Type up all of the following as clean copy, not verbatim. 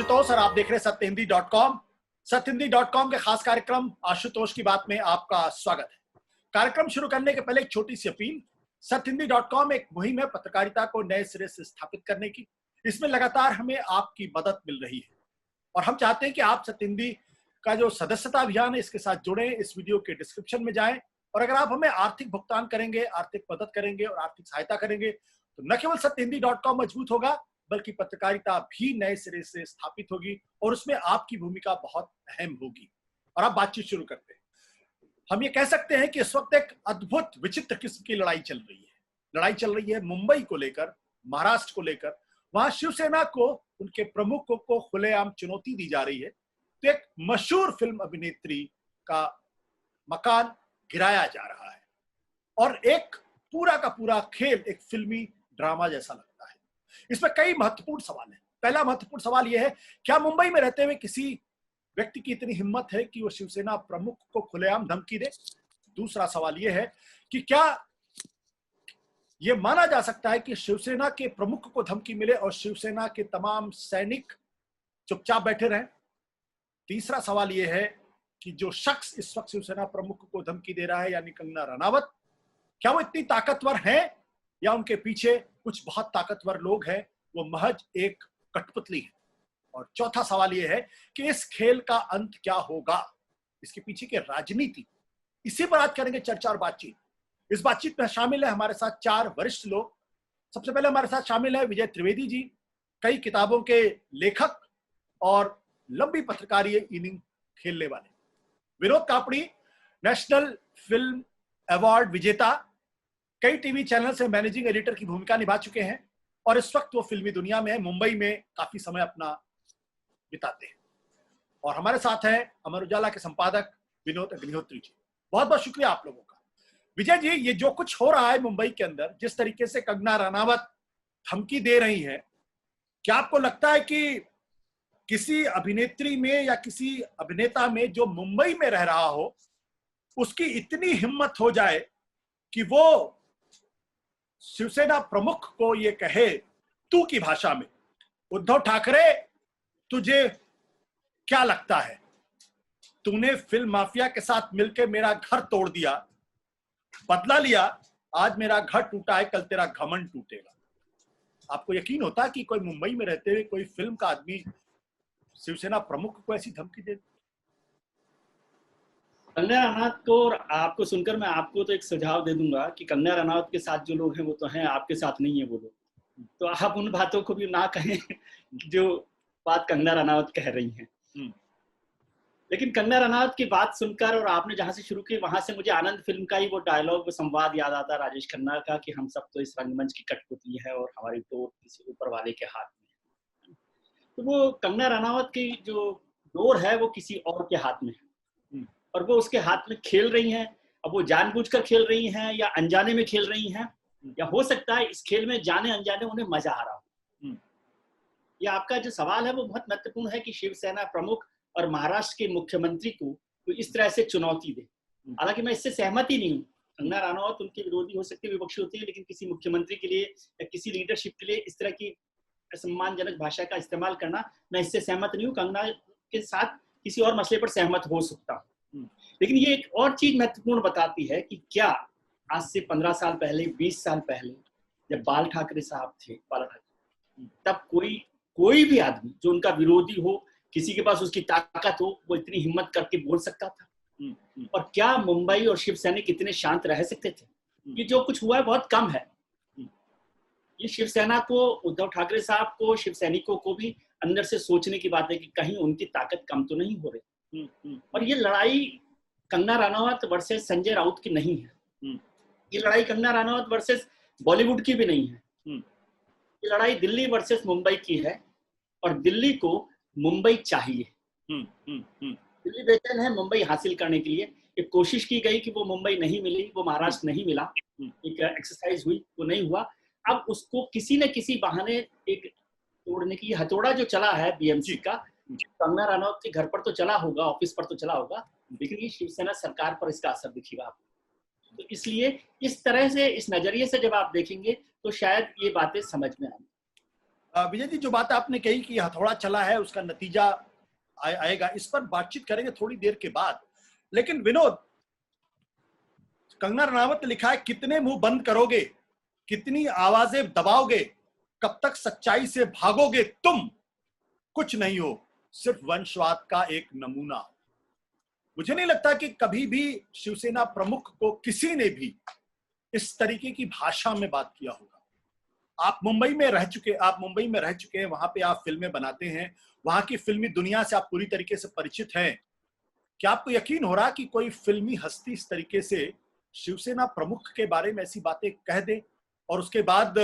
आशुतोष और आप देख रहे हैं सत्यहिंदी.com। सत्यहिंदी.com के खास कार्यक्रम आशुतोष की बात में आपका स्वागत है। कार्यक्रम शुरू करने के पहले एक छोटी सी अपील। सत्यहिंदी.com एक मुहिम है पत्रकारिता को नए सिरे से स्थापित करने की। इसमें लगातार हमें आपकी मदद मिल रही है और हम चाहते हैं कि आप सत्यहिंदी का जो सदस्यता अभियान है इसके साथ जुड़े। इस वीडियो के डिस्क्रिप्शन में जाएं और अगर आप हमें आर्थिक भुगतान करेंगे, आर्थिक मदद करेंगे और आर्थिक सहायता करेंगे तो न केवल सत्यहिंदी.com मजबूत होगा बल्कि पत्रकारिता भी नए सिरे से स्थापित होगी और उसमें आपकी भूमिका बहुत अहम होगी। और अब बातचीत शुरू करते हैं। हम ये कह सकते हैं कि इस वक्त एक अद्भुत विचित्र किस्म की लड़ाई चल रही है। लड़ाई चल रही है मुंबई को लेकर, महाराष्ट्र को लेकर। वहां शिवसेना को, उनके प्रमुखों को खुलेआम चुनौती दी जा रही है। तो एक मशहूर फिल्म अभिनेत्री का मकान गिराया जा रहा है और एक पूरा का पूरा खेल एक फिल्मी ड्रामा जैसा लगता है। इसमें कई महत्वपूर्ण सवाल हैं। पहला महत्वपूर्ण सवाल यह है, क्या मुंबई में रहते हुए किसी व्यक्ति की इतनी हिम्मत है कि वो शिवसेना प्रमुख को खुलेआम धमकी दे? दूसरा सवाल यह है कि क्या यह माना जा सकता है कि शिवसेना के प्रमुख को धमकी मिले और शिवसेना के तमाम सैनिक चुपचाप बैठे रहें? तीसरा सवाल यह है कि जो शख्स इस वक्त शिवसेना प्रमुख को धमकी दे रहा है यानी कंगना रनावत, क्या वो इतनी ताकतवर है या उनके पीछे कुछ बहुत ताकतवर लोग हैं, वो महज एक कठपुतली है? और चौथा सवाल यह है कि इस खेल का अंत क्या होगा, इसके पीछे की राजनीति, इसी पर आज करेंगे चर्चा और बातचीत। इस बातचीत में शामिल है हमारे साथ चार वरिष्ठ लोग। सबसे पहले हमारे साथ शामिल है विजय त्रिवेदी जी, कई किताबों के लेखक और लंबी पत्रकारीय इनिंग खेलने वाले। Vinod Kapri, national film award विजेता, कई टीवी चैनल से मैनेजिंग एडिटर की भूमिका निभा चुके हैं और इस वक्त वो फिल्मी दुनिया में है, मुंबई में काफी समय अपना बिताते हैं। और हमारे साथ हैं अमर उजाला के संपादक विनोद अग्निहोत्री जी। बहुत बहुत शुक्रिया आप लोगों का। विजय जी, ये जो कुछ हो रहा है मुंबई के अंदर, जिस तरीके से कंगना रनावत धमकी दे रही है, क्या आपको लगता है कि किसी अभिनेत्री में या किसी अभिनेता में जो मुंबई में रह रहा हो उसकी इतनी हिम्मत हो जाए कि वो शिवसेना प्रमुख को ये कहे तू की भाषा में, उद्धव ठाकरे तुझे क्या लगता है, तूने फिल्म माफिया के साथ मिलकर मेरा घर तोड़ दिया, बदला लिया, आज मेरा घर टूटा है, कल तेरा घमंड टूटेगा। आपको यकीन होता है कि कोई मुंबई में रहते हुए कोई फिल्म का आदमी शिवसेना प्रमुख को ऐसी धमकी दे? कंगना रनावत को और आपको सुनकर मैं आपको तो एक सुझाव दे दूंगा कि कंगना रनावत के साथ जो लोग हैं वो तो हैं, आपके साथ नहीं है वो लोग। तो आप उन बातों को भी ना कहें जो बात कंगना रनावत कह रही हैं। लेकिन कंगना रनावत की बात सुनकर और आपने जहां से शुरू की वहां से मुझे आनंद फिल्म का ही वो डायलॉग, वो संवाद याद आता है राजेश खन्ना का कि हम सब तो इस रंगमंच की कठपुतली है और हमारी डोर किसी ऊपर वाले के हाथ में। तो वो कंगना रनावत की जो डोर है वो किसी और के हाथ में है और वो उसके हाथ में खेल रही हैं। अब वो जानबूझकर खेल रही हैं या अनजाने में खेल रही हैं, या हो सकता है इस खेल में जाने अनजाने उन्हें मजा आ रहा हो। ये आपका जो सवाल है वो बहुत महत्वपूर्ण है कि शिवसेना प्रमुख और महाराष्ट्र के मुख्यमंत्री को तो इस तरह से चुनौती दे। हालांकि मैं इससे सहमत ही नहीं हूँ। कंगना रनावत उनके विरोधी हो सकती है, विपक्षी होती है, लेकिन किसी मुख्यमंत्री के लिए या किसी लीडरशिप के लिए इस तरह की सम्मानजनक भाषा का इस्तेमाल करना, मैं इससे सहमत नहीं हूँ। कंगना के साथ किसी और मसले पर सहमत हो सकता हूँ। लेकिन ये एक और चीज महत्वपूर्ण बताती है कि क्या आज से 15 साल पहले, 20 साल पहले जब बाल ठाकरे साहब थे, तब कोई भी आदमी जो उनका विरोधी हो, किसी के पास उसकी ताकत हो, वो इतनी हिम्मत करके बोल सकता था? और क्या मुंबई और शिवसैनिक इतने शांत रह सकते थे? ये जो कुछ हुआ है बहुत कम है। ये शिवसेना को, उद्धव ठाकरे साहब को, शिव सैनिकों को भी अंदर से सोचने की बात है कि कहीं उनकी ताकत कम तो नहीं हो रही। और ये लड़ाई कंगना रनावत वर्सेस संजय राउत की नहीं है। ये लड़ाई कंगना रनावत वर्सेस बॉलीवुड की भी नहीं है। ये लड़ाई दिल्ली वर्सेस मुंबई की है और दिल्ली को मुंबई चाहिए। दिल्ली बेचैन है मुंबई हासिल करने के लिए। एक कोशिश की गई कि वो मुंबई नहीं मिली, वो महाराष्ट्र नहीं मिला, एक एक्सरसाइज हुई, वो नहीं हुआ। अब उसको किसी न किसी बहाने एक तोड़ने की हथौड़ा जो चला है बीएमसी का, कंगना रनावत के घर पर तो चला होगा, ऑफिस पर तो चला होगा, लेकिन ये शिवसेना सरकार पर इसका असर दिखेगा आपको। तो इसलिए इस तरह से, इस नजरिए से जब आप देखेंगे तो शायद ये बातें समझ में आएंगी। विजय जी, जो बात आपने कही कि हथौड़ा चला है उसका नतीजा आएगा, इस पर बातचीत करेंगे थोड़ी देर के बाद। लेकिन विनोद, कंगना रनावत ने लिखा है, कितने मुंह बंद करोगे, कितनी आवाजें दबाओगे, कब तक सच्चाई से भागोगे तुम, कुछ नहीं हो, सिर्फ वंशवाद का एक नमूना। मुझे नहीं लगता कि कभी भी शिवसेना प्रमुख को किसी ने भी इस तरीके की भाषा में बात किया होगा। आप मुंबई में रह चुके हैं, वहां पे आप फिल्में बनाते हैं, वहां की फिल्मी दुनिया से आप पूरी तरीके से परिचित हैं। क्या आपको यकीन हो रहा कि कोई फिल्मी हस्ती इस तरीके से शिवसेना प्रमुख के बारे में ऐसी बातें कह दे और उसके बाद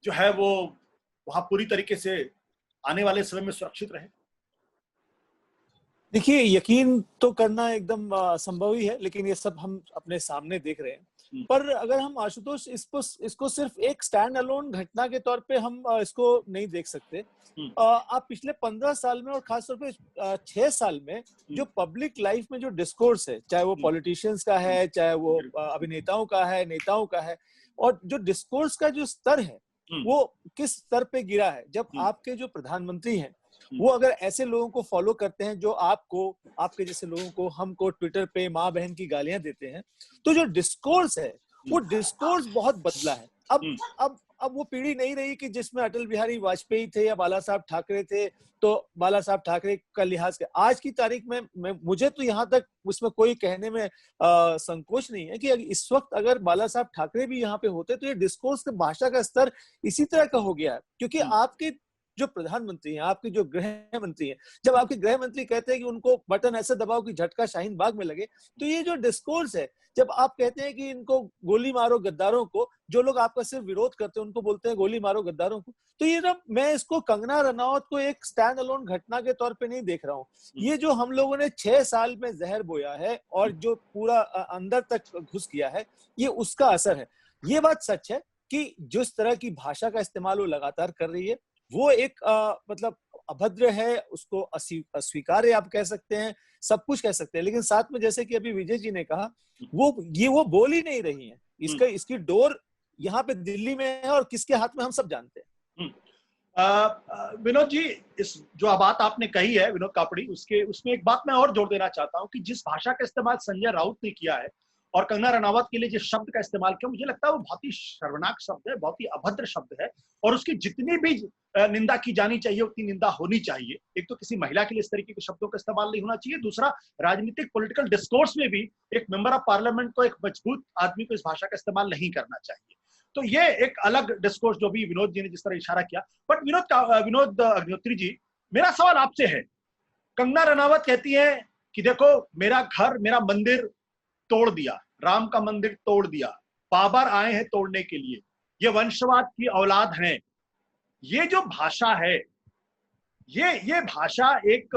जो है वो वहां पूरी तरीके से आने वाले समय में सुरक्षित रहे? देखिए, यकीन तो करना एकदम संभव ही है, लेकिन ये सब हम अपने सामने देख रहे हैं। पर अगर हम आशुतोष इसको सिर्फ एक स्टैंड अलोन घटना के तौर पे हम इसको नहीं देख सकते। आप पिछले 15 साल में और खासतौर पे 6 साल में जो पब्लिक लाइफ में जो डिस्कोर्स है, चाहे वो पॉलिटिशियंस का है, चाहे वो अभिनेताओं का है, नेताओं का है, और जो डिस्कोर्स का जो स्तर है वो किस स्तर पे गिरा है। जब आपके जो प्रधानमंत्री हैं वो अगर ऐसे लोगों को फॉलो करते हैं जो आपको, आपके जैसे लोगों को, हमको ट्विटर पे माँ बहन की गालियां देते हैं, तो जो डिस्कोर्स है वो डिस्कोर्स बहुत बदला है। अब वो पीढ़ी नहीं रही कि जिसमें अटल बिहारी वाजपेयी थे या बाला साहब ठाकरे थे, तो बाला साहब ठाकरे का लिहाज के आज की तारीख में मुझे तो यहाँ तक उसमें कोई कहने में संकोच नहीं है कि इस वक्त अगर बाला साहब ठाकरे भी यहाँ पे होते तो ये डिस्कोर्स के भाषा का स्तर इसी तरह का हो गया है। क्योंकि आपके जो प्रधानमंत्री हैं, आपके जो गृह मंत्री हैं, जब आपके गृह मंत्री कहते हैं कि उनको बटन ऐसे दबाओ कि झटका शाहीन बाग में लगे, तो ये जो डिस्कोर्स है, जब आप कहते हैं कि इनको गोली मारो गद्दारों को, जो लोग आपका सिर्फ विरोध करते हैं उनको बोलते हैं गोली मारो गद्दारों को, तो ये ना, मैं इसको कंगना रनावत को एक स्टैंड अलोन घटना के तौर पे नहीं देख रहा हूँ। ये जो हम लोगों ने 6 साल में जहर बोया है और जो पूरा अंदर तक घुस गया है, ये उसका असर है। ये बात सच है कि जिस तरह की भाषा का इस्तेमाल वो लगातार कर रही है वो एक मतलब अभद्र है, उसको अस्वीकार्य आप कह सकते हैं, सब कुछ कह सकते हैं, लेकिन साथ में जैसे कि अभी विजय जी ने कहा, वो बोल ही नहीं रही है। इसकी डोर यहाँ पे दिल्ली में है और किसके हाथ में हम सब जानते हैं। विनोद जी, इस जो बात आपने कही है, विनोद कापड़ी, उसमें एक बात मैं और जोड़ देना चाहता हूँ कि जिस भाषा का इस्तेमाल संजय राउत ने किया है और कंगना रनावत के लिए जिस शब्द का इस्तेमाल किया, मुझे लगता है वो बहुत ही शर्मनाक शब्द है, बहुत ही अभद्र शब्द है, और उसकी जितनी भी निंदा की जानी चाहिए उतनी निंदा होनी चाहिए। एक तो किसी महिला के लिए इस तरीके के शब्दों का इस्तेमाल नहीं होना चाहिए, दूसरा राजनीतिक पॉलिटिकल डिस्कोर्स में भी एक मेंबर ऑफ पार्लियामेंट को, एक मजबूत आदमी को इस भाषा का इस्तेमाल नहीं करना चाहिए। तो ये एक अलग डिस्कोर्स जो भी विनोद जी ने जिस तरह इशारा किया। बट विनोद अग्निहोत्री जी, मेरा सवाल आपसे है, कंगना रनावत कहती है कि देखो मेरा घर, मेरा मंदिर तोड़ दिया, राम का मंदिर तोड़ दिया, बाबर आए हैं तोड़ने के लिए, ये वंशवाद की औलाद हैं। ये जो भाषा है, ये भाषा एक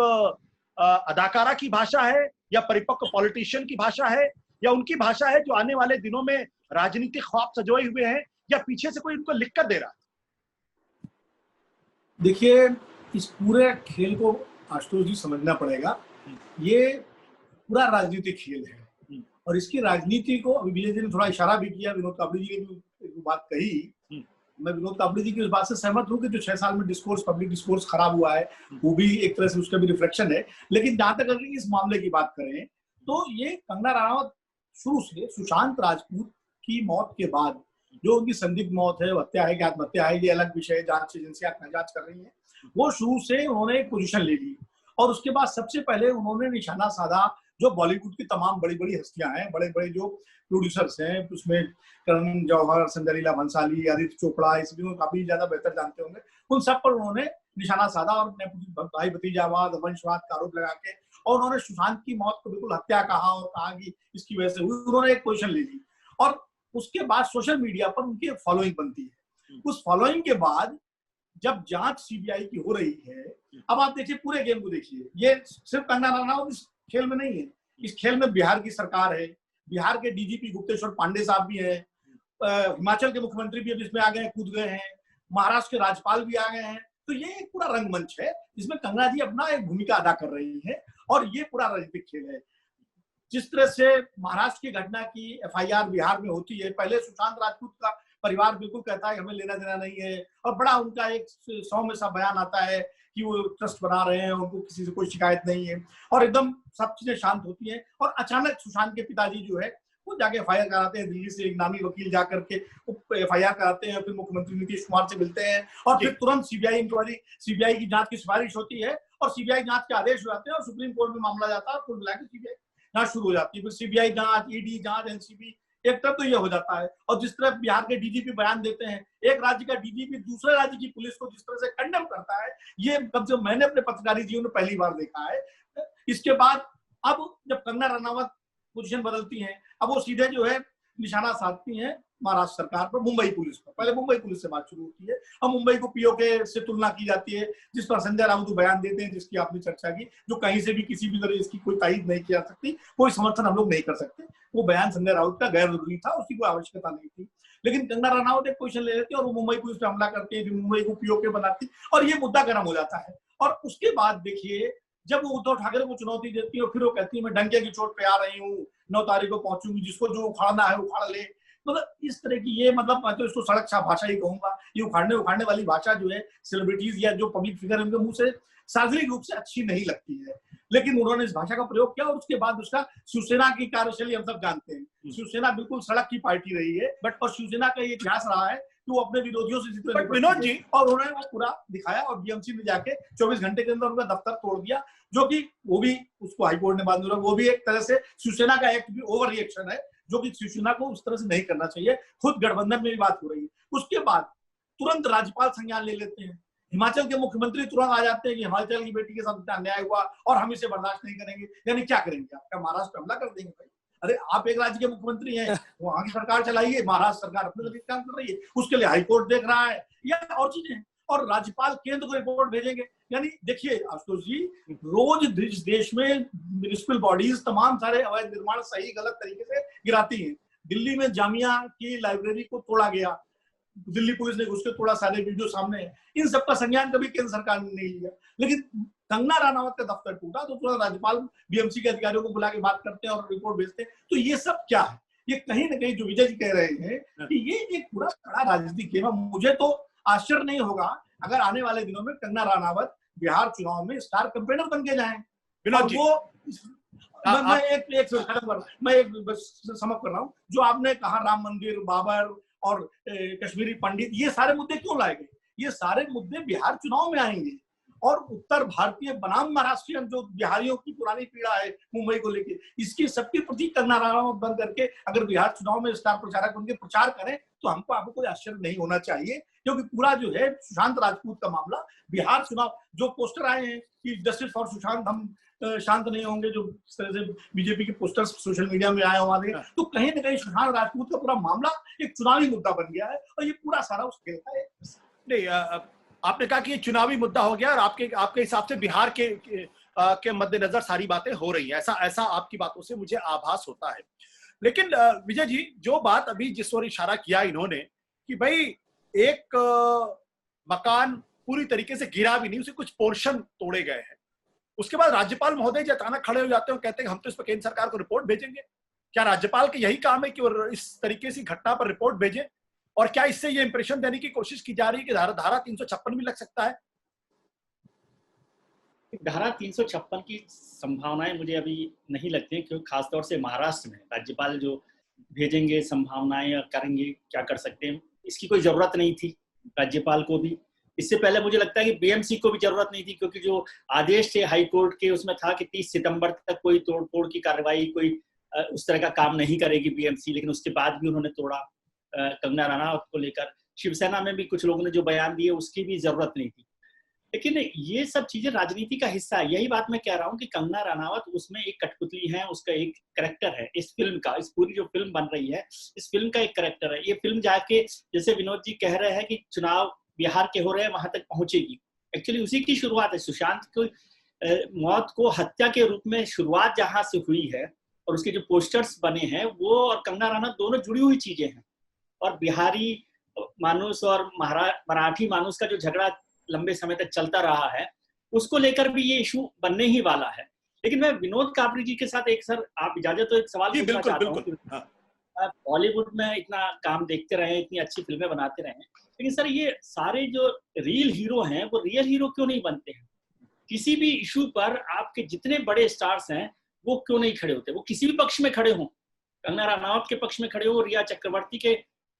अदाकारा की भाषा है या परिपक्व पॉलिटिशियन की भाषा है या उनकी भाषा है जो आने वाले दिनों में राजनीतिक ख्वाब सजोए हुए हैं, या पीछे से कोई उनको लिख कर दे रहा है? देखिए, इस पूरे खेल को आशुतोष जी समझना पड़ेगा। ये पूरा राजनीतिक खेल है और इसकी राजनीति को अभी विजय जी ने थोड़ा इशारा भी किया, विनोद कापड़ी जी ने भी बात कही। मैं विनोद कापड़ी जी की उस बात से सहमत हूँ कि जो 6 साल में पब्लिक डिस्कोर्स खराब हुआ है, वो भी एक तरह से उसका भी रिफ्लेक्शन है। लेकिन जहां तक अगर इस मामले की बात करें तो ये कंगना रनावत शुरू से सुशांत राजपूत की मौत के बाद जो उनकी संदिग्ध मौत है, हत्या है कि आत्महत्या है, ये अलग विषय है, जांच एजेंसियां जांच कर रही है। वो शुरू से उन्होंने एक पोजीशन ले ली और उसके बाद सबसे पहले उन्होंने निशाना साधा जो बॉलीवुड की तमाम बड़ी बड़ी हस्तियां हैं, बड़े बड़े जो प्रोड्यूसर्स हैं, उसमें करण जौहर, संजय लीला भंसाली, आदित्य चोपड़ा, इसलिए काफी ज्यादा बेहतर जानते होंगे, उन सब पर उन्होंने निशाना साधा और भाई भतीजावाद, वंशवाद का आरोप लगा के, और उन्होंने सुशांत की मौत को बिल्कुल हत्या कहा और कहा कि इसकी वजह से हुई। उन्होंने एक पोजीशन ले ली और उसके बाद सोशल मीडिया पर उनकी फॉलोइंग बनती है। उस फॉलोइंग के बाद जब जांच सीबीआई की हो रही है, अब आप देखिए पूरे गेम को देखिए, ये सिर्फ कंगना रनावत इस खेल में नहीं है, इस खेल में बिहार की सरकार है, बिहार के डीजीपी गुप्तेश्वर पांडे साहब भी हैं, हिमाचल के मुख्यमंत्री भी अब इसमें आ गए, कूद गए हैं, महाराष्ट्र के राज्यपाल भी आ गए हैं। तो ये एक पूरा रंगमंच है जिसमें कंगना जी अपना एक भूमिका अदा कर रही है और ये पूरा राजनीतिक खेल है। जिस तरह से महाराष्ट्र की घटना की एफआईआर बिहार में होती है, पहले सुशांत राजपूत का परिवार बिल्कुल कहता है हमें लेना देना नहीं है, और बड़ा उनका एक 100 में सा बयान आता है कि वो ट्रस्ट बना रहे हैं, उनको किसी से कोई शिकायत नहीं है, और एकदम सब चीजें शांत होती हैं। और अचानक सुशांत के पिताजी जो है वो जाके एफआईआर कराते हैं, दिल्ली से एक नामी वकील जाकर के एफआईआर कराते हैं, फिर मुख्यमंत्री नीतीश कुमार से मिलते हैं, और फिर तुरंत सीबीआई इंक्वायरी, सीबीआई की जांच की सिफारिश होती है, और सीबीआई जांच के आदेश हो जाते हैं, और सुप्रीम कोर्ट में मामला जाता है, और कुल मिला के सीबीआई जांच शुरू हो जाती है। फिर सीबीआई जांच, ईडी जांच, एनसीबी, एक तरफ तो ये हो जाता है। और जिस तरह बिहार के डीजीपी बयान देते हैं, एक राज्य का डीजीपी दूसरे राज्य की पुलिस को जिस तरह से कंडेम करता है, ये कम से कम मैंने अपने पत्रकारी जीवन में पहली बार देखा है। इसके बाद अब जब कंगना रनावत पोजीशन बदलती हैं, अब वो सीधे जो है निशाना साधती हैं महाराष्ट्र सरकार पर, मुंबई पुलिस पर। पहले मुंबई पुलिस से बात शुरू होती है, और मुंबई को पीओके से तुलना की जाती है, जिस पर संजय राउत बयान देते हैं, जिसकी आपने चर्चा की, जो कहीं से भी किसी भी तरह इसकी कोई तायीद नहीं की जा सकती, कोई समर्थन हम लोग नहीं कर सकते। वो बयान संजय राउत का गैर जरूरी था, उसकी कोई आवश्यकता नहीं थी। लेकिन कंगना रनावत एक पोजीशन ले लेती है और वो मुंबई पुलिस पे हमला करती है, मुंबई को पीओके बनाती, और ये मुद्दा गर्म हो जाता है। और उसके बाद देखिए, जब वो उद्धव ठाकरे को चुनौती देती है, फिर वो कहती है मैं डंके की चोट पे आ रही हूँ, 9 तारीख को पहुंचूंगी, जिसको जो उखाड़ना है उखाड़ ले। मतलब इस तरह की ये, मतलब मैं तो इसको सड़क छाप भाषा ही कहूंगा। ये उखाड़ने वाली भाषा जो है सेलिब्रिटीज या जो पब्लिक फिगर है उनके मुंह से सार्वजनिक रूप से अच्छी नहीं लगती है, लेकिन उन्होंने इस भाषा का प्रयोग किया। और उसके बाद उसका शिवसेना की कार्यशैली हम सब जानते हैं। शिवसेना बिल्कुल सड़क की पार्टी रही है, बट और शिवसेना का ये इतिहास रहा है कि वो अपने विरोधियों से जितने विनोद जी, और उन्होंने वो पूरा दिखाया, और बीएमसी ने जाके 24 घंटे के अंदर उनका दफ्तर तोड़ दिया, जो कि वो भी उसको हाईकोर्ट ने बाद में, वो भी एक तरह से शिवसेना का एक्ट भी ओवर रिएक्शन है, जो कि शिवसेना को उस तरह से नहीं करना चाहिए। खुद गठबंधन में भी बात हो रही है। उसके बाद तुरंत राज्यपाल संज्ञान ले लेते हैं, हिमाचल के मुख्यमंत्री तुरंत आ जाते हैं कि हिमाचल की बेटी के साथ अन्याय हुआ और हम इसे बर्दाश्त नहीं करेंगे। यानी क्या करेंगे, आपका महाराष्ट्र हमला कर देंगे भाई? अरे आप एक राज्य के मुख्यमंत्री हैं, वहां की सरकार चलाइए, महाराष्ट्र सरकार अपने तरीके काम कर रही है, उसके लिए हाईकोर्ट देख रहा है, या और चीजें हैं, और राज्यपाल केंद्र को रिपोर्ट भेजेंगे। यानी देखिए आशुतोष जी, रोज देश में म्युनिसिपल बॉडीज तमाम सारे अवैध निर्माण सही गलत तरीके से गिराती हैं। दिल्ली में जामिया की लाइब्रेरी को तोड़ा गया, दिल्ली पुलिस ने उसके थोड़ा सारे वीडियो सामने है। इन सबका संज्ञान कभी केंद्र सरकार ने नहीं लिया। लेकिन कंगना रनावत का दफ्तर टूटा तो तुरंत राज्यपाल बीएमसी के अधिकारियों को बुला के बात करते हैं और रिपोर्ट भेजते हैं। तो ये सब क्या है? ये कहीं ना कहीं जो विजय जी कह रहे हैं कि ये एक पूरा बड़ा राजनीतिक गेम है। मुझे तो आश्चर्य नहीं होगा अगर आने वाले दिनों में कंगना रनावत बिहार चुनाव में स्टार कैंपेनर बन के जाए। वो मैं एक समझ कर रहा हूँ, जो आपने कहा राम मंदिर, बाबर और कश्मीरी पंडित, ये सारे मुद्दे क्यों लाए गए? ये सारे मुद्दे बिहार चुनाव में आएंगे, और उत्तर भारतीय बनाम महाराष्ट्रियन जो बिहारियों की पुरानी पीड़ा है मुंबई को लेके, इसकी सबके प्रति कंगना रनावत बन करके अगर बिहार चुनाव में स्टार प्रचारक बनकर प्रचार करें तो आपको कोई आश्चर्य नहीं होना चाहिए। क्योंकि पूरा जो है सुशांत राजपूत का मामला, बिहार चुनाव, जो पोस्टर आए हैं कि जस्टिस फॉर सुशांत, हम शांत नहीं होंगे, जो इस तरह से बीजेपी के पोस्टर्स सोशल मीडिया में आए हमारे, तो कहीं ना कहीं सुशांत राजपूत का पूरा मामला एक चुनावी मुद्दा बन गया है, और ये पूरा सारा उस खेल का है। नहीं, आपने कहा कि ये चुनावी मुद्दा हो गया, और आपके हिसाब से बिहार के मद्देनजर सारी बातें हो रही हैं, ऐसा आपकी बातों से मुझे आभास होता है। लेकिन विजय जी, जो बात अभी जिस ओर इशारा किया इन्होंने कि भाई एक मकान पूरी तरीके से गिरा भी नहीं, उसे कुछ पोर्शन तोड़े गए हैं, उसके बाद राज्यपाल महोदय जी अचानक खड़े हो जाते हैं और कहते हैं हम तो इस पर केंद्र सरकार को रिपोर्ट भेजेंगे। क्या राज्यपाल के यही काम है कि वो इस तरीके से घटना पर रिपोर्ट भेजें? और क्या इससे ये इंप्रेशन देने की कोशिश की जा रही है कि धारा 356 भी लग सकता है? धारा 356 की संभावनाएं मुझे अभी नहीं लगती हैं, क्योंकि खासतौर से महाराष्ट्र में राज्यपाल जो भेजेंगे, संभावनाएं करेंगे, क्या कर सकते हैं, इसकी कोई जरूरत नहीं थी राज्यपाल को भी। इससे पहले मुझे लगता है कि बीएमसी को भी जरूरत नहीं थी, क्योंकि जो आदेश थे हाई कोर्ट के उसमें था कि 30 सितंबर तक कोई तोड़फोड़ की कार्रवाई, कोई उस तरह का काम नहीं करेगी बीएमसी, लेकिन उसके बाद भी उन्होंने तोड़ा। कंगना रनावत को लेकर शिवसेना में भी कुछ लोगों ने जो बयान दिए उसकी भी जरूरत नहीं थी। लेकिन ये सब चीजें राजनीति का हिस्सा है। यही बात मैं कह रहा हूँ कि कंगना रनावत उसमें एक कठपुतली है, उसका एक कैरेक्टर है इस फिल्म का। इस पूरी जो फिल्म बन रही है, इस फिल्म का एक कैरेक्टर है। ये फिल्म जाके, जैसे विनोद जी कह रहे हैं कि चुनाव बिहार के हो रहे हैं, वहां तक पहुंचेगी। एक्चुअली उसी की शुरुआत है। सुशांत को मौत को हत्या के रूप में शुरुआत जहां से हुई है, और उसके जो पोस्टर्स बने हैं वो और कंगना रनावत दोनों जुड़ी हुई चीजें हैं। और बिहारी मानुस और मराठी मानुस का जो झगड़ा लंबे समय तक चलता रहा है, उसको लेकर भी ये इशू बनने ही वाला है। लेकिन मैं विनोद कापड़ी जी के साथ एक, सर आप इजाजत तो एक सवाल पूछना चाहता हूं। बॉलीवुड में इतना काम देखते रहे, इतनी अच्छी फिल्में बनाते रहे, लेकिन सर ये सारे जो रियल हीरो हैं वो रियल हीरो क्यों नहीं बनते हैं? किसी भी इशू पर आपके जितने बड़े स्टार्स हैं वो क्यों नहीं खड़े होते? वो किसी भी पक्ष में खड़े हों, कंगना रनावत के पक्ष में खड़े हो, रिया चक्रवर्ती के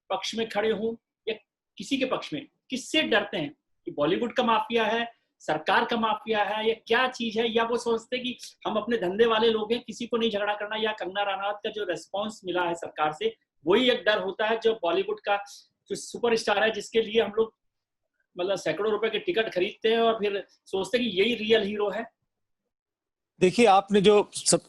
पक्ष में खड़े हों या किसी के पक्ष में, किससे डरते हैं? कि बॉलीवुड का माफिया है, सरकार का माफिया है, या क्या चीज है? या वो सोचते कि हम अपने धंधे वाले लोग हैं, किसी को नहीं झगड़ा करना? या कंगना रनावत का जो रेस्पॉन्स मिला है सरकार से वही एक डर होता है जो बॉलीवुड का जो सुपरस्टार है जिसके लिए हम लोग मतलब सैकड़ों रुपए के टिकट खरीदते हैं और फिर सोचते हैं कि यही रियल हीरो है? देखिए, आपने जो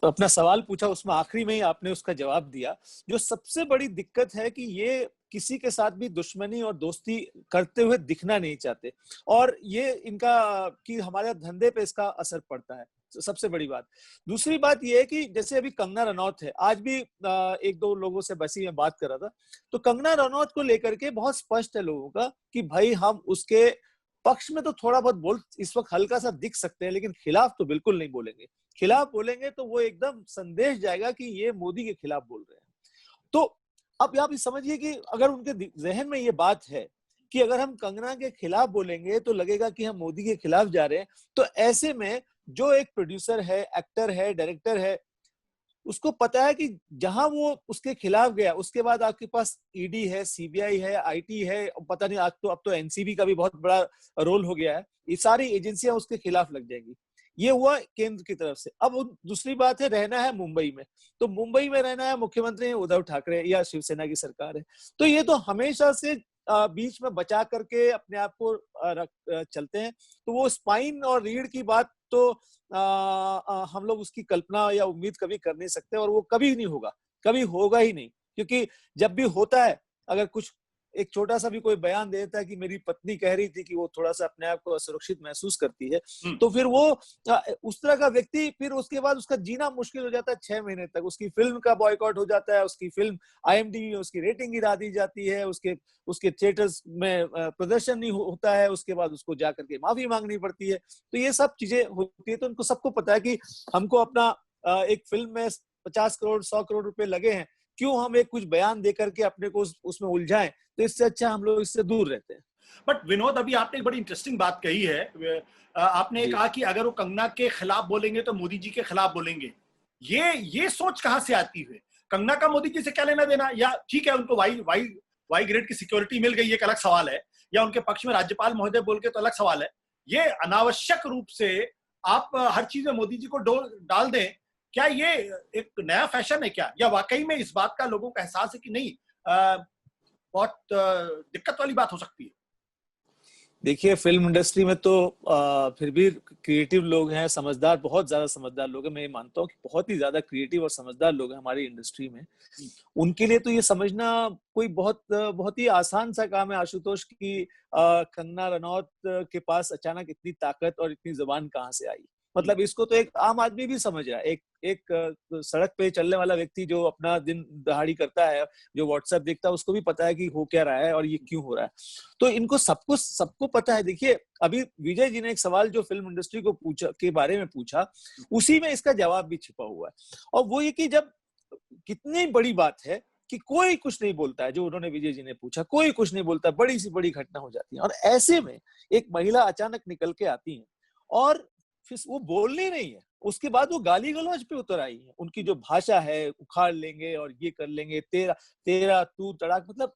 अपना सवाल पूछा उसमें आखिरी में ही आपने उसका जवाब दिया। जो सबसे बड़ी दिक्कत है कि ये किसी के साथ भी दुश्मनी और दोस्ती करते हुए दिखना नहीं चाहते, और ये इनका कि हमारे धंधे पे इसका असर पड़ता है, सबसे बड़ी बात। दूसरी बात ये है कि जैसे अभी कंगना रनौत है, आज भी एक दो लोगों से बसी में बात कर रहा था, तो कंगना रनौत को लेकर के बहुत स्पष्ट है लोगों का कि भाई हम उसके पक्ष में तो थोड़ा बहुत बोल इस वक्त हल्का सा दिख सकते हैं, लेकिन खिलाफ तो बिल्कुल नहीं बोलेंगे। खिलाफ बोलेंगे तो वो एकदम संदेश जाएगा कि ये मोदी के खिलाफ बोल रहे हैं। तो अब आप समझिए कि अगर उनके जहन में ये बात है कि अगर हम कंगना के खिलाफ बोलेंगे तो लगेगा कि हम मोदी के खिलाफ जा रहे हैं, तो ऐसे में जो एक प्रोड्यूसर है, एक्टर है, डायरेक्टर है, उसको पता है कि जहां वो उसके खिलाफ गया उसके बाद आपके पास ईडी है, सीबीआई है, आईटी है, पता नहीं अब तो एनसीबी का भी बहुत बड़ा रोल हो गया है, ये सारी एजेंसियां उसके खिलाफ लग जाएंगी। ये हुआ केंद्र की तरफ से। अब दूसरी बात है, रहना है मुंबई में, तो मुंबई में रहना है, मुख्यमंत्री उद्धव ठाकरे या शिवसेना की सरकार है, तो ये तो हमेशा से बीच में बचा करके अपने आप को चलते हैं। तो वो स्पाइन और रीढ़ की बात तो हम लोग उसकी कल्पना या उम्मीद कभी कर नहीं सकते, और वो कभी नहीं होगा, कभी होगा ही नहीं। क्योंकि जब भी होता है, अगर कुछ एक छोटा सा भी कोई बयान देता है कि मेरी पत्नी कह रही थी कि वो थोड़ा सा अपने आप को असुरक्षित महसूस करती है, तो फिर वो उस तरह का व्यक्ति फिर उसके बाद उसका जीना मुश्किल हो जाता है 6 महीने तक। उसकी फिल्म का बॉयकॉट हो जाता है, उसकी फिल्म IMDb में उसकी रेटिंग गिरा दी जाती है, उसके थिएटर्स में प्रदर्शन नहीं होता है, उसके बाद उसको जाकर के माफी मांगनी पड़ती है। तो ये सब चीजें होती है। तो उनको सबको पता है कि हमको अपना एक फिल्म में 50 करोड़ 100 करोड़ रुपए लगे हैं, क्यों हम एक कुछ बयान देकर के अपने को उसमें उलझाएं? तो इससे अच्छा हम लोग इससे दूर रहते हैं। बट विनोद, अभी आपने एक बड़ी इंटरेस्टिंग बात कही है। आपने कहा कि अगर वो कंगना के खिलाफ बोलेंगे तो मोदी जी के खिलाफ बोलेंगे। ये सोच कहां से आती है? कंगना का मोदी जी से क्या लेना देना? या ठीक है, उनको वाई ग्रेड की सिक्योरिटी मिल गई, एक अलग सवाल है, या उनके पक्ष में राज्यपाल महोदय बोल के तो अलग सवाल है। ये अनावश्यक रूप से आप हर चीज में मोदी जी को डाल दें, क्या ये एक नया फैशन है क्या? या वाकई में इस बात का लोगों का एहसास है कि नहीं, बहुत दिक्कत वाली बात हो सकती है? देखिए, फिल्म इंडस्ट्री में तो फिर भी क्रिएटिव लोग हैं, समझदार, बहुत ज्यादा समझदार लोग हैं। मैं ये मानता हूँ कि बहुत ही ज्यादा क्रिएटिव और समझदार लोग हैं हमारी इंडस्ट्री में। उनके लिए तो ये समझना कोई बहुत ही आसान सा काम है, आशुतोष, की कंगना रनौत के पास अचानक इतनी ताकत और इतनी जुबान कहाँ से आई। मतलब इसको तो एक आम आदमी भी समझ रहा है। एक सड़क पे चलने वाला व्यक्ति जो अपना दिन दहाड़ी करता है, जो व्हाट्सएप देखता है, उसको भी पता है कि हो क्या रहा है और ये क्यों हो रहा है। तो इनको सबको पता है। देखिए, अभी विजय जी ने एक सवाल जो फिल्म इंडस्ट्री को के बारे में पूछा, उसी में इसका जवाब भी छिपा हुआ है। और वो ये कि जब कितनी बड़ी बात है कि कोई कुछ नहीं बोलता है, जो उन्होंने विजय जी ने पूछा, कोई कुछ नहीं बोलता, बड़ी सी बड़ी घटना हो जाती है, और ऐसे में एक महिला अचानक निकल के आती है और फिर वो बोलनी नहीं है, उसके बाद वो गाली गलौज पे उतर आई है। उनकी जो भाषा है, उखाड़ लेंगे और ये कर लेंगे, तेरा तू तड़ाक, मतलब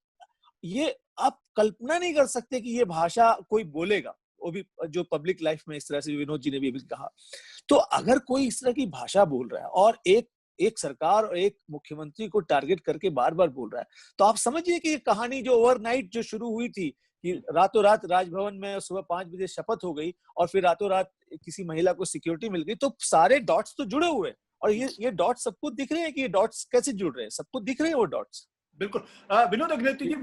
ये आप कल्पना नहीं कर सकते कि ये भाषा कोई बोलेगा, वो भी जो पब्लिक लाइफ में इस तरह से। विनोद जी ने भी कहा, तो अगर कोई इस तरह की भाषा बोल रहा है और एक सरकार और एक मुख्यमंत्री को टारगेट करके बार बार बोल रहा है, तो आप समझिए कि ये कहानी जो ओवरनाइट जो शुरू हुई थी कि रातों रात राजभवन में सुबह 5 बजे शपथ हो गई और फिर रातों रात किसी महिला को सिक्योरिटी मिल गई, तो सारे डॉट्स तो जुड़े हुए हैं। और ये डॉट्स सबको दिख रहे हैं कि ये डॉट्स कैसे जुड़ रहे हैं, सबको दिख रहे हैं वो डॉट्स। बिल्कुल। विनोद अग्निहोत्री जी,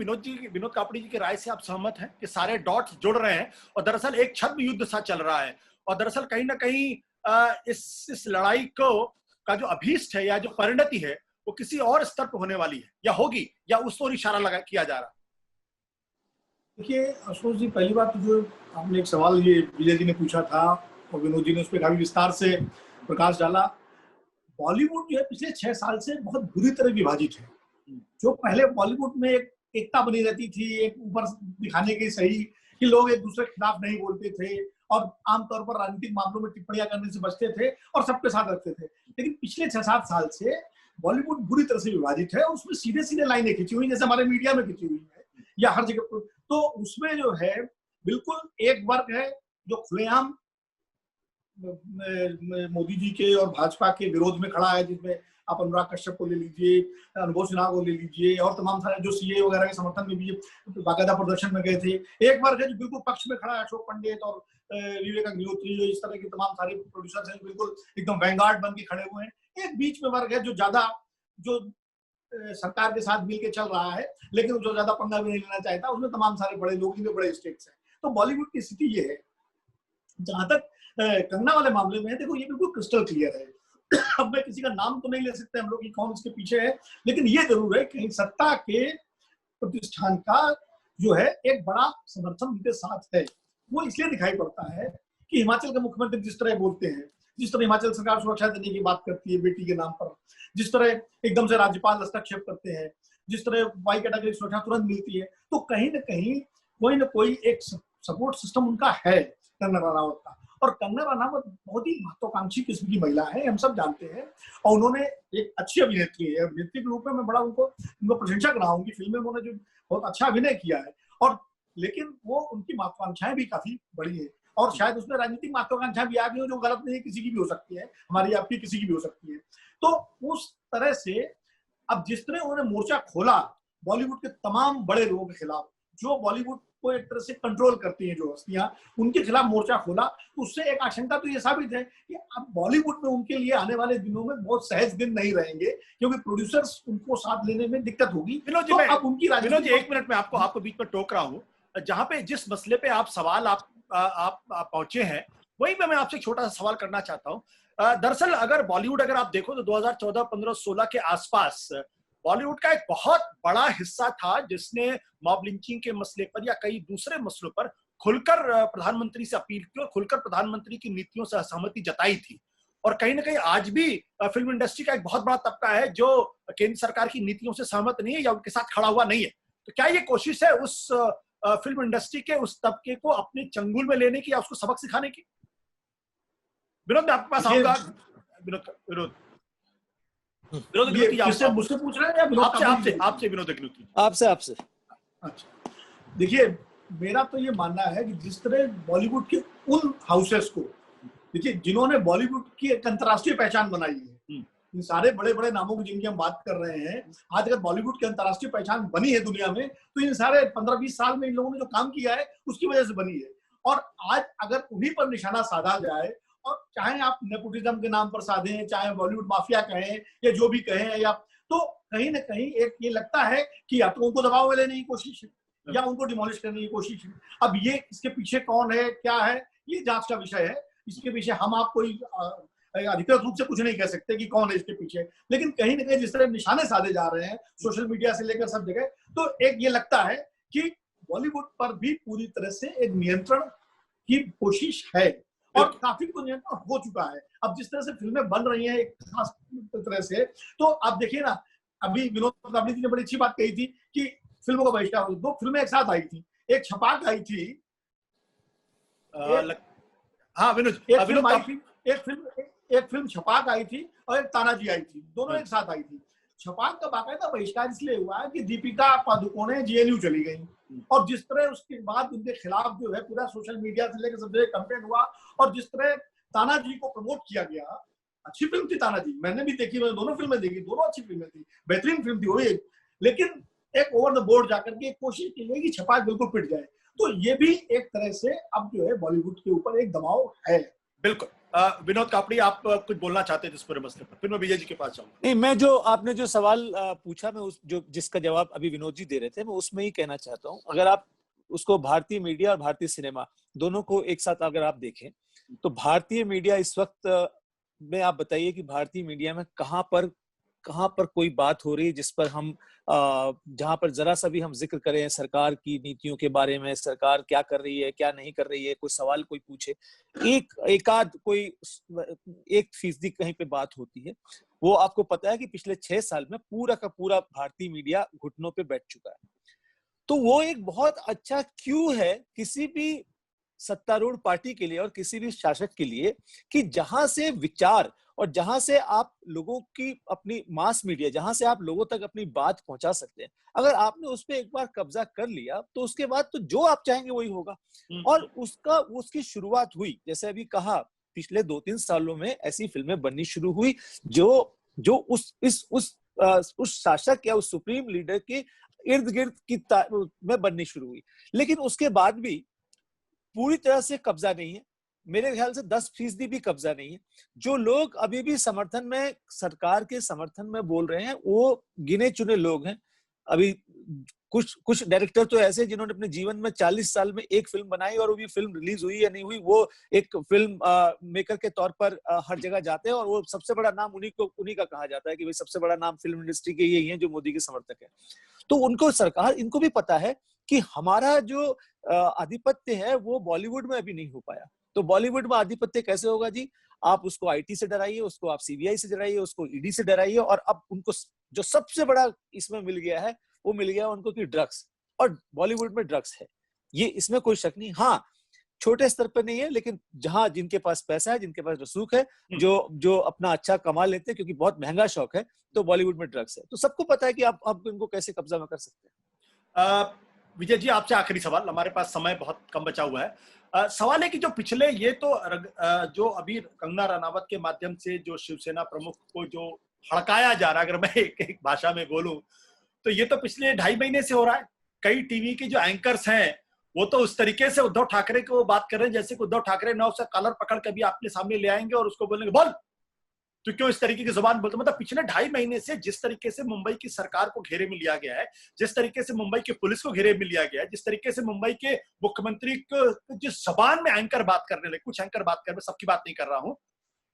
विनोद कापड़ी जी की राय से आप सहमत हैं कि सारे डॉट्स जुड़ रहे हैं और दरअसल एक छद्म युद्ध सा चल रहा है, और दरअसल कहीं ना कहीं इस लड़ाई का जो अभीष्ट है या जो परिणति है वो किसी और स्तर पर होने वाली है या होगी, या उस ओर इशारा किया जा रहा है? देखिए आशुतोष जी, पहली बात तो जो आपने एक सवाल ये विजय जी ने पूछा था और विनोद जी ने उस पर काफी विस्तार से प्रकाश डाला। बॉलीवुड जो है पिछले 6 साल से बहुत बुरी तरह विभाजित है। जो पहले बॉलीवुड में एक एकता बनी रहती थी, एक ऊपर दिखाने के सही कि लोग एक दूसरे के खिलाफ नहीं बोलते थे और आमतौर पर राजनीतिक मामलों में टिप्पणियां करने से बचते थे और सबके साथ रखते थे। लेकिन पिछले 6-7 साल से बॉलीवुड बुरी तरह से विभाजित है, उसमें सीधे सीधे लाइनें खींची हुई जैसे हमारे मीडिया में खींची हुई है या हर जगह। तो उसमें जो है बिल्कुल एक वर्ग है जो खुलेआम मोदी जी के और भाजपा के विरोध में खड़ा है, जिसमें आप अनुराग कश्यप को ले लीजिए, अनुभव सिन्हा को ले लीजिए और तमाम सारे जो सीए वगैरह के समर्थन में भी बाकायदा प्रदर्शन में गए थे। एक वर्ग है जो बिल्कुल पक्ष में खड़ा है, अशोक पंडित और विवेक अग्निहोत्री, इस तरह के तमाम सारे प्रोड्यूसर्स हैं बिल्कुल एकदम वैंगार्ड बन के खड़े हुए हैं। एक बीच में वर्ग है जो ज्यादा जो सरकार के साथ मिलकर चल रहा है लेकिन जो ज्यादा पंगा भी नहीं लेना चाहता, उसमें तमाम सारे बड़े लोग हैं, बड़े स्टेट्स हैं। तो बॉलीवुड की स्थिति ये है। जहां तक कंगना वाले मामले में है, देखो ये बिल्कुल क्रिस्टल क्लियर है। अब मैं किसी का नाम तो नहीं ले सकते हम लोग कि कौन इसके पीछे है, लेकिन ये जरूर है कि सत्ता के प्रतिष्ठान का जो है एक बड़ा समर्थन उनके साथ है। वो इसलिए दिखाई पड़ता है कि हिमाचल के मुख्यमंत्री जिस तरह बोलते हैं, जिस तरह हिमाचल सरकार सुरक्षा देने की बात करती है बेटी के नाम पर, जिस तरह एकदम से राज्यपाल हस्तक्षेप करते हैं, जिस तरह वाई कैटेगरी सुरक्षा तुरंत मिलती है, तो कहीं ना कोई एक सपोर्ट सिस्टम उनका है कंगना रनावत का। और कंगना रनावत बहुत ही महत्वाकांक्षी किस्म की महिला है, हम सब जानते हैं। और उन्होंने एक अच्छी अभिनेत्री है, अभिनेत्री के रूप में मैं बड़ा उनको प्रशंसा कर रहा हूँ कि फिल्म में उन्होंने जो बहुत अच्छा अभिनय किया है। और लेकिन वो उनकी महत्वाकांक्षाएं भी काफी बड़ी है और शायद उसमें राजनीतिक महत्वाकांक्षाएं भी आ गई हो जो गलत नहीं है, किसी की भी हो सकती है, हमारी आपकी किसी की भी हो सकती है। तो उस तरह से अब जिस तरह उन्होंने मोर्चा खोला बॉलीवुड के तमाम बड़े लोगों के खिलाफ, जो बॉलीवुड को एक तरह से कंट्रोल करती हैं जो हस्तियां, उनके खिलाफ मोर्चा खोला, तो उससे एक आशंका तो ये साबित है कि अब बॉलीवुड में उनके लिए आने वाले दिनों में बहुत सहज दिन नहीं रहेंगे, क्योंकि प्रोड्यूसर्स उनको साथ लेने में दिक्कत होगी। विनोद जी, तो अब उनकी विनोद जी 1 मिनट में आपको बीच में टोक रहा हूँ। जहां पे जिस मसले पे आप सवाल आप पहुंचे हैं, वहीं पे मैं आपसे छोटा सा सवाल करना चाहता हूँ। दरअसल अगर बॉलीवुड अगर आप देखो तो 2014, 15, 16 के आसपास बॉलीवुड का एक बहुत बड़ा हिस्सा था जिसने मॉब लिंचिंग के मसले पर या कई दूसरे मसलों पर खुलकर प्रधानमंत्री से अपील की और खुलकर प्रधानमंत्री की नीतियों से असहमति जताई थी। और कहीं ना कहीं आज भी फिल्म इंडस्ट्री का एक बहुत बड़ा तबका है जो केंद्र सरकार की नीतियों से सहमत नहीं है या उनके साथ खड़ा हुआ नहीं है। तो क्या ये कोशिश है उस फिल्म इंडस्ट्री के उस तबके को अपने चंगुल में लेने की या उसको सबक सिखाने की? विनोद, आपके पास आऊंगा। विनोद किससे मुझसे पूछ रहे हैं या आपसे विनोद अग्निहोत्री? आपसे। अच्छा, देखिए मेरा तो ये मानना है कि जिस तरह बॉलीवुड के उन हाउसेस को, देखिए जिन्होंने बॉलीवुड की एक अंतर्राष्ट्रीय पहचान बनाई है, इन सारे बड़े बड़े नामों की जिनकी हम बात कर रहे हैं, आज अगर बॉलीवुड की अंतर्राष्ट्रीय पहचान बनी है दुनिया में, तो इन सारे 15-20 साल में इन लोगों ने जो काम किया है उसकी वजह से बनी है। और आज अगर उन्हीं पर निशाना साधा जाए, और चाहे आप नेपोटिज्म के नाम पर साधें, चाहे बॉलीवुड माफिया कहें या जो भी कहें, या तो कहीं ना कहीं एक ये लगता है कि या तो उनको दबाव में लेने की कोशिश है या उनको डिमोलिश करने की कोशिश है। अब ये इसके पीछे कौन है, क्या है, ये जांच का विषय है। इसके पीछे हम आप कोई अधिकृत रूप से कुछ नहीं कह सकते कि कौन है इसके पीछे, लेकिन कहीं ना कहीं जिस तरह निशाने साधे जा रहे हैं सोशल मीडिया से लेकर सब जगह, तो एक ये लगता है कि बॉलीवुड पर भी पूरी तरह से एक नियंत्रण की कोशिश है और काफी तो नियंत्रण हो चुका है। अब जिस तरह से फिल्में बन रही हैं एक खास तरह से, तो आप देखिए ना, अभी विनोद जी ने बड़ी अच्छी बात कही थी कि फिल्मों का बहिष्कार हो। 2 फिल्में एक साथ आई थी, एक छपाक आई थी, हाँ विनोद, एक फिल्म छपाक आई थी और एक तानाजी आई थी, दोनों एक साथ आई थी। छपाक का बाकायदा बहिष्कार इसलिए हुआ है कि दीपिका पादुकोणे जेएनयू चली गई और जिस तरह उसके बाद उनके खिलाफ जो है पूरा सोशल मीडिया से लेकर सब जगह कैंपेन हुआ, और जिस तरह तानाजी को प्रमोट किया गया, अच्छी फिल्म थी तानाजी, मैंने भी देखी, मैंने दोनों फिल्में देखी, दोनों अच्छी फिल्में थी, बेहतरीन फिल्म थी वो एक, लेकिन एक ओवर द बोर्ड जाकर के कोशिश की गई कि छपाक बिल्कुल पिट जाए। तो ये भी एक तरह से अब जो है बॉलीवुड के ऊपर एक दबाव है। बिल्कुल। विनोद कापड़ी, आप कुछ बोलना चाहते थे इस पूरे मसले पर, फिर मैं विजय जी के पास जाऊंगा। नहीं, मैं आपने जो सवाल पूछा, मैं जिसका जवाब अभी विनोद जी दे रहे थे, मैं उसमें ही कहना चाहता हूँ। अगर आप उसको भारतीय मीडिया और भारतीय सिनेमा दोनों को एक साथ अगर आप देखें, तो भारतीय मीडिया इस वक्त में आप बताइए कि भारतीय मीडिया में कहाँ पर कहाँ पर कोई बात हो रही है जिस पर हम जहां पर जरा सा भी हम जिक्र करें सरकार की नीतियों के बारे में, सरकार क्या कर रही है क्या नहीं कर रही है, कोई सवाल कोई पूछे, एकाध कोई 1% कहीं पे बात होती है। वो आपको पता है कि पिछले 6 साल में पूरा का पूरा भारतीय मीडिया घुटनों पे बैठ चुका है। तो वो एक बहुत अच्छा क्यू है किसी भी सत्तारूढ़ पार्टी के लिए और किसी भी शासक के लिए कि जहां से विचार और जहां से आप लोगों की अपनी मास मीडिया, जहां से आप लोगों तक अपनी बात पहुंचा सकते हैं, अगर आपने उस पर एक बार कब्जा कर लिया तो उसके बाद तो जो आप चाहेंगे वही होगा। और उसकी शुरुआत हुई, जैसे अभी कहा, पिछले 2-3 सालों में ऐसी फिल्में बननी शुरू हुई जो उस शासक या उस सुप्रीम लीडर के इर्द गिर्द में बननी शुरू हुई। लेकिन उसके बाद भी पूरी तरह से कब्जा नहीं है, मेरे ख्याल से 10% भी कब्जा नहीं है। जो लोग अभी भी समर्थन में, सरकार के समर्थन में बोल रहे हैं, वो गिने चुने लोग हैं। अभी कुछ डायरेक्टर तो ऐसे जिन्होंने अपने जीवन में 40 साल में एक फिल्म बनाई और वो भी फिल्म रिलीज हुई या नहीं हुई, वो एक फिल्म मेकर के तौर पर हर जगह जाते हैं और वो सबसे बड़ा नाम उन्हीं का कहा जाता है कि भाई सबसे बड़ा नाम फिल्म इंडस्ट्री के यही है जो मोदी के समर्थक है। तो उनको सरकार, इनको भी पता है कि हमारा जो आधिपत्य है वो बॉलीवुड में अभी नहीं हो पाया। तो बॉलीवुड में आधिपत्य कैसे होगा जी? आप उसको आईटी से डराइए, उसको आप सीबीआई से डराइए, उसको ईडी से डराइए, और अब उनको जो सबसे बड़ा इसमें मिल गया है वो मिल गया उनको कि ड्रग्स, और बॉलीवुड में ड्रग्स है, ये इसमें कोई शक नहीं। हाँ, छोटे स्तर पर नहीं है, लेकिन जहां जिनके पास पैसा है, जिनके पास रसूख है, जो अपना अच्छा कमा लेते हैं क्योंकि बहुत महंगा शौक है, तो बॉलीवुड में ड्रग्स है। तो सबको पता है कि आप इनको कैसे कब्जा में कर सकते हैं। विजय जी, आपसे आखिरी सवाल, हमारे पास समय बहुत कम बचा हुआ है। सवाल है कि जो पिछले, ये तो जो अभी कंगना रनावत के माध्यम से जो शिवसेना प्रमुख को जो हड़काया जा रहा है, अगर मैं एक भाषा में बोलूं, तो ये तो पिछले 2.5 महीने से हो रहा है। कई टीवी के जो एंकर्स हैं वो तो उस तरीके से उद्धव ठाकरे को बात कर रहे हैं जैसे कि उद्धव ठाकरे ना उसे कॉलर पकड़ के भी आपने सामने ले आएंगे और उसको बोलेंगे बोल तो क्यों इस तरीके की जुबान बोलते। मतलब पिछले 2.5 महीने से जिस तरीके से मुंबई की सरकार को घेरे में लिया गया है, जिस तरीके से मुंबई की पुलिस को घेरे में लिया गया है, जिस तरीके से मुंबई के मुख्यमंत्री को जिस जबान में एंकर बात करने लगे, कुछ एंकर बात कर, मैं सबकी बात नहीं कर रहा हूं,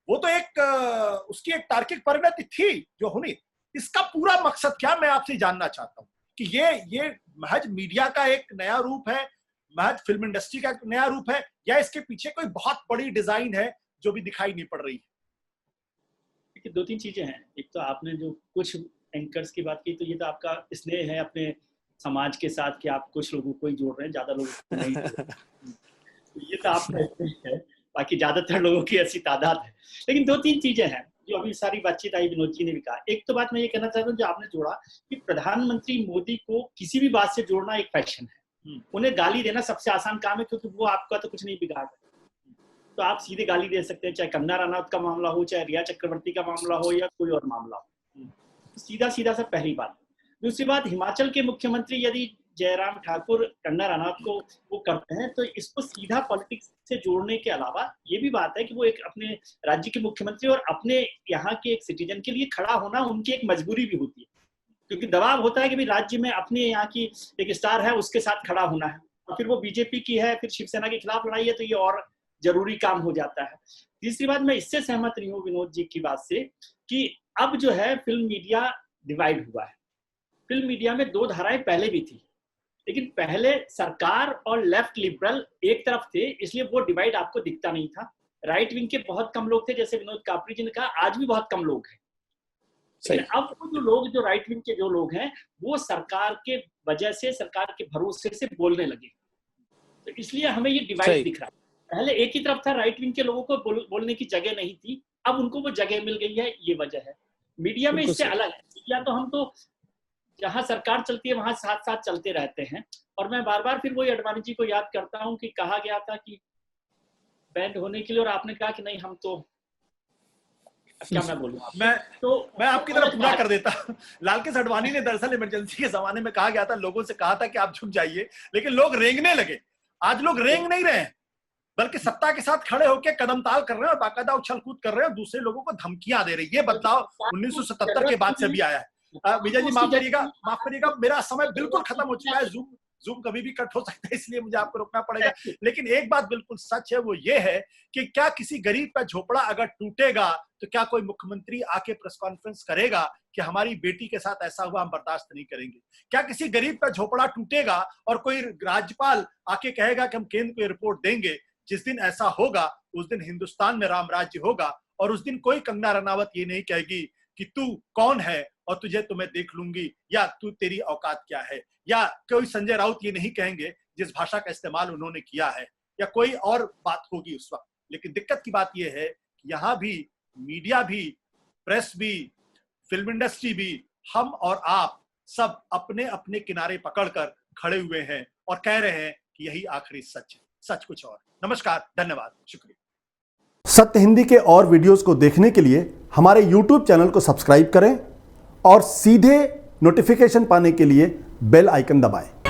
वो तो एक उसकी एक तार्किक परिणति थी जो होनी। इसका पूरा मकसद क्या, मैं आपसे जानना चाहता हूं कि ये महज मीडिया का एक नया रूप है, महज फिल्म इंडस्ट्री का एक नया रूप है, या इसके पीछे कोई बहुत बड़ी डिजाइन है जो भी दिखाई नहीं पड़ रही है? देखिए, 2-3 चीजें हैं। एक तो आपने जो कुछ एंकर्स की बात की, तो ये तो आपका स्नेह है अपने समाज के साथ कि आप कुछ लोगों को ही जोड़ रहे हैं, ज्यादा लोगों को नहीं जोड़ रहे हैं। तो ये तो आपका स्नेह है, बाकी ज्यादातर लोगों की ऐसी तादाद है। लेकिन 2-3 चीजें हैं जो अभी सारी बातचीत आई, विनोद जी ने भी कहा। एक तो बात मैं ये कहना चाहता हूँ जो आपने जोड़ा कि प्रधानमंत्री मोदी को किसी भी बात से जोड़ना एक फैशन है। उन्हें गाली देना सबसे आसान काम है क्योंकि वो आपका तो कुछ नहीं बिगाड़ रहे। तो आप सीधे गाली दे सकते हैं, चाहे कंगना रनौत का मामला हो, चाहे रिया चक्रवर्ती का मामला हो, या कोई और मामला हो, सीधा सीधा सा पहली बात। दूसरी बात, हिमाचल के मुख्यमंत्री यदि जयराम ठाकुर कंगना रनौत को वो करते हैं तो इसको सीधा पॉलिटिक्स से जोड़ने के अलावा ये भी बात है कि वो एक अपने राज्य के मुख्यमंत्री और अपने यहाँ के एक सिटीजन के लिए खड़ा होना उनकी एक मजबूरी भी होती है, क्योंकि दबाव होता है कि भाई राज्य में अपने यहाँ की एक स्टार है उसके साथ खड़ा होना है, और फिर वो बीजेपी की है, फिर शिवसेना के खिलाफ लड़ाई है, तो ये और जरूरी काम हो जाता है। तीसरी बात, मैं इससे सहमत नहीं हूँ विनोद जी की बात से कि अब जो है फिल्म मीडिया डिवाइड हुआ है। फिल्म मीडिया में 2 धाराएं पहले भी थी, लेकिन पहले सरकार और लेफ्ट लिबरल एक तरफ थे, इसलिए वो डिवाइड आपको दिखता नहीं था। राइट विंग के बहुत कम लोग थे, जैसे विनोद कापरी जी ने कहा, आज भी बहुत कम लोग हैं। अब वो जो लोग, जो राइट विंग के जो लोग हैं, वो सरकार के वजह से, सरकार के भरोसे से बोलने लगे, तो इसलिए हमें ये डिवाइड दिख रहा है। पहले एक ही तरफ था, राइट विंग के लोगों को बोलने की जगह नहीं थी, अब उनको वो जगह मिल गई है, ये वजह है। मीडिया में इससे अलग है। मीडिया तो हम तो जहां सरकार चलती है वहां साथ साथ चलते रहते हैं, और मैं बार बार फिर वही अडवाणी जी को याद करता हूं कि कहा गया था कि बैंड होने के लिए, और आपने कहा कि नहीं हम तो, क्या मैं बोलूं, मैं आपकी तरफ पूरा कर देता। लालकृष्ण अडवाणी ने दरअसल इमरजेंसी के जमाने में कहा गया था, लोगों से कहा था कि आप झुक जाइए, लेकिन लोग रेंगने लगे। आज लोग रेंग नहीं रहे हैं, बल्कि सत्ता के साथ खड़े होकर कदम ताल कर रहे हैं और बाकायदा उछल कूद कर रहे हैं, दूसरे लोगों को धमकियां दे रही है। ये बदलाव 1977 के बाद से भी आया है। विजय जी माफ करिएगा, मेरा समय बिल्कुल खत्म हो चुका है। जूम कभी भी कट हो सकता है, इसलिए मुझे आपको रोकना पड़ेगा। लेकिन एक बात बिल्कुल सच है, वो ये है कि क्या किसी गरीब का झोपड़ा अगर टूटेगा तो क्या कोई मुख्यमंत्री आके प्रेस कॉन्फ्रेंस करेगा कि हमारी बेटी के साथ ऐसा हुआ, हम बर्दाश्त नहीं करेंगे? क्या किसी गरीब का झोपड़ा टूटेगा और कोई राज्यपाल आके कहेगा कि हम केंद्र को रिपोर्ट देंगे? जिस दिन ऐसा होगा उस दिन हिंदुस्तान में राम राज्य होगा, और उस दिन कोई कंगना रनावत ये नहीं कहेगी कि तू कौन है और तो मैं देख लूंगी, या तू तेरी औकात क्या है, या कोई संजय राउत ये नहीं कहेंगे जिस भाषा का इस्तेमाल उन्होंने किया है, या कोई और बात होगी उस वक्त। लेकिन दिक्कत की बात यह है कि यहाँ भी मीडिया भी, प्रेस भी, फिल्म इंडस्ट्री भी, हम और आप सब अपने अपने किनारे पकड़कर खड़े हुए हैं और कह रहे हैं कि यही आखिरी सच है, सच कुछ और। नमस्कार, धन्यवाद, शुक्रिया। सत्य हिंदी के और वीडियोस को देखने के लिए हमारे YouTube चैनल को सब्सक्राइब करें और सीधे नोटिफिकेशन पाने के लिए बेल आइकन दबाएं।